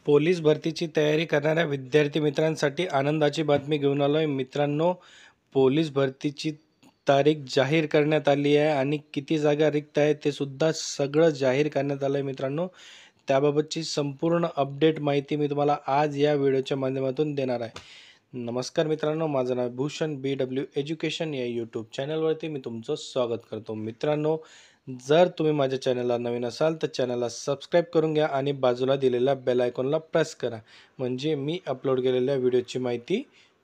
Police भरतीची तयारी करणाऱ्या विद्यार्थी मित्रांसाठी आनंदाची बातमी घेऊन आलो आहे. मित्रांनो, पोलीस भरतीची तारीख जाहीर करण्यात आली आहे आणि किती जागा रिक्त आहेत ते सुद्धा सगळं जाहीर करण्यात आलं आहे. मित्रांनो, त्याबाबतची संपूर्ण अपडेट माहिती मी तुम्हाला आज या व्हिडिओच्या माध्यमातून देणार आहे. नमस्कार मित्रांनो, माझं नाव भूषण BW एज्युकेशन या यूट्यूब चॅनलवरती मी तुमचं स्वागत करतो. मित्रांनो, जर तुम्ही माझ्या चॅनलला नवीन असाल तर चॅनलला सबस्क्राईब करून घ्या आणि बाजूला दिलेल्या बेल आयकॉनला प्रेस करा, म्हणजे मी अपलोड केलेल्या व्हिडिओची माहिती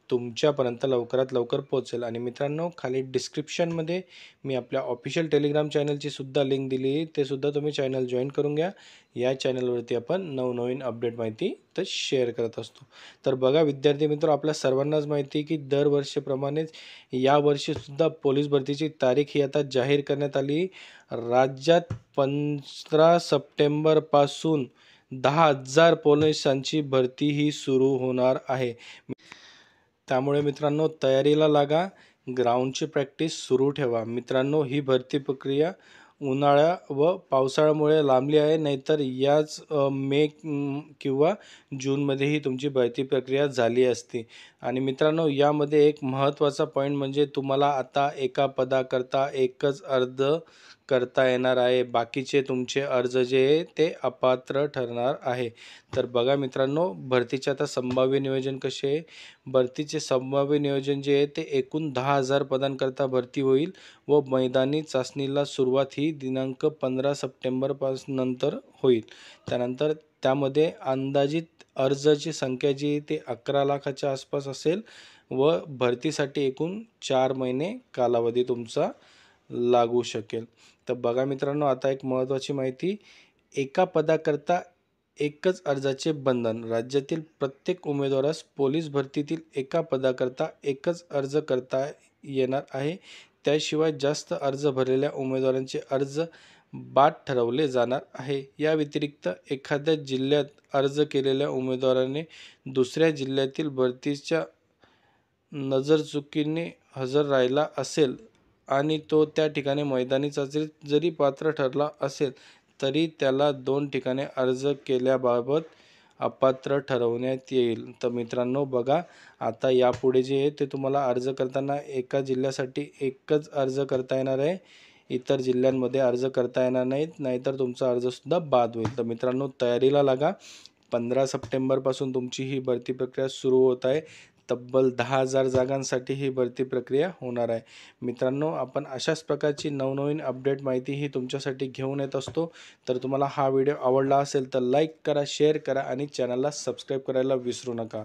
तुमच्यापर्यंत लवकरात लवकर पोहोचेल. आणि मित्रांनो, खाली डिस्क्रिप्शनमध्ये मी आपल्या ऑफिशियल टेलिग्राम चॅनलची सुद्धा लिंक दिली आहे, ते सुद्धा तुम्ही चॅनल जॉईन करून घ्या. या चॅनलवरती आपण नवनवीन अपडेट माहिती तर शेअर करत असतो. तर बघा विद्यार्थी मित्र, आपल्या सर्वांनाच माहिती आहे की दरवर्षीप्रमाणेच यावर्षीसुद्धा पोलीस भरतीची तारीख ही आता जाहीर करण्यात आली. राज्यात 15 सप्टेंबरपासून 10,000 पोलिसांची भरती ही सुरू होणार आहे. त्यामुळे मित्रांनो, तयारीला लागा, ग्राउंडची प्रॅक्टिस सुरू ठेवा. मित्रांनो, ही भरती प्रक्रिया उन्हाळ्या व पावसाळ्यामुळे लांबली आहे, नाहीतर याच मे किंवा जूनमध्येही तुमची भरती प्रक्रिया झाली असती. आणि मित्रांनो, यामध्ये एक महत्त्वाचा पॉईंट म्हणजे तुम्हाला आता एका पदाकरता एकच अर्ज करता येणार आहे. बाकीचे तुमचे अर्ज जे आहे ते अपात्र ठरणार आहे. तर बघा मित्रांनो, भरतीचे आता संभाव्य नियोजन कसे आहे. भरतीचे संभाव्य नियोजन जे आहे ते एकूण 10,000 पदांकरता भरती होईल व मैदानी चाचणीला सुरुवात ही दिनांक 15 सप्टेंबरपासून नंतर होईल. त्यानंतर त्यामध्ये अंदाजित अर्जाची संख्या जी आहे ते 11 लाखाच्या आसपास असेल व भरतीसाठी एकूण 4 महिने कालावधी तुमचा लागू शकेल. तर बघा मित्रांनो, आता एक महत्त्वाची माहिती, एका पदाकरता एकच अर्जाचे बंधन. राज्यातील प्रत्येक उमेदवारास पोलीस भरतीतील एका पदाकरता एकच अर्ज करता येणार आहे. त्याशिवाय जास्त अर्ज भरलेल्या उमेदवारांचे अर्ज बाद ठरवले जाणार आहे. या व्यतिरिक्त एखाद्या जिल्ह्यात अर्ज केलेल्या उमेदवाराने दुसऱ्या जिल्ह्यातील भरतीच्या नजरचुकीने हजर राहिला असेल आणि तो त्या ठिकाणी मैदानी चाचणीत जरी पात्र ठरला असेल तरी त्याला 2 ठिकाणी अर्ज केल्याबाबत अपात्र ठरवण्यात येईल. तर मित्रांनो बघा, आता यापुढे जे आहे ते तुम्हाला अर्ज करताना एका जिल्ह्यासाठी एकच अर्ज करता येणार आहे. इतर जिल्ह्यांमध्ये अर्ज करता येणार नाहीत, नाहीतर तुमचा अर्जसुद्धा बाद होईल. तर मित्रांनो, तयारीला लागा. 15 सप्टेंबरपासून तुमची ही भरती प्रक्रिया सुरू होत आहे. तब्बल 10,000 जागांसाठी ही भरती प्रक्रिया होणार आहे. मित्रांनो, आपण अशाच प्रकारची नवनवीन अपडेट माहिती ही तुमच्यासाठी घेऊन येत असतो. तर तुम्हाला हा व्हिडिओ आवडला असेल तर लाईक करा, शेअर करा आणि चॅनलला सबस्क्राईब करायला विसरू नका.